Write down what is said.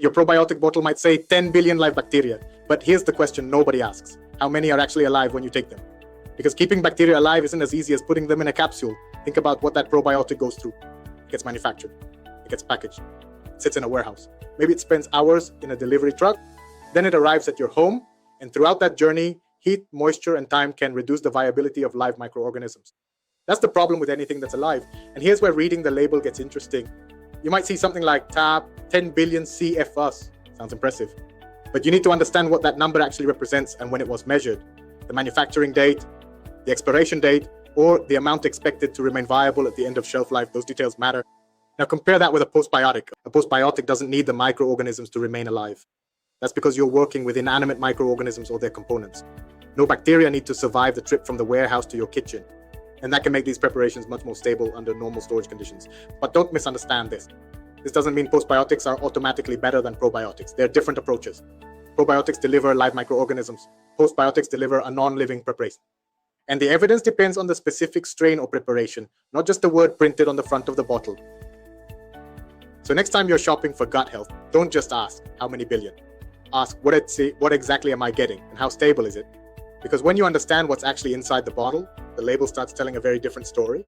Your probiotic bottle might say 10 billion live bacteria, but here's the question nobody asks. How many are actually alive when you take them? Because keeping bacteria alive isn't as easy as putting them in a capsule. Think about what that probiotic goes through. It gets manufactured, it gets packaged, it sits in a warehouse. Maybe it spends hours in a delivery truck, then it arrives at your home, and throughout that journey, heat, moisture, and time can reduce the viability of live microorganisms. That's the problem with anything that's alive. And here's where reading the label gets interesting. You might see something like TAP 10 billion CFS. Sounds impressive. But you need to understand what that number actually represents and when it was measured. The manufacturing date, the expiration date, or the amount expected to remain viable at the end of shelf life. Those details matter. Now compare that with a postbiotic. A postbiotic doesn't need the microorganisms to remain alive. That's because you're working with inanimate microorganisms or their components. No bacteria need to survive the trip from the warehouse to your kitchen. And that can make these preparations much more stable under normal storage conditions. But don't misunderstand this. This doesn't mean postbiotics are automatically better than probiotics. They're different approaches. Probiotics deliver live microorganisms. Postbiotics deliver a non-living preparation. And the evidence depends on the specific strain or preparation, not just the word printed on the front of the bottle. So next time you're shopping for gut health, don't just ask how many billion. Ask what exactly am I getting and how stable is it? Because when you understand what's actually inside the bottle, the label starts telling a very different story.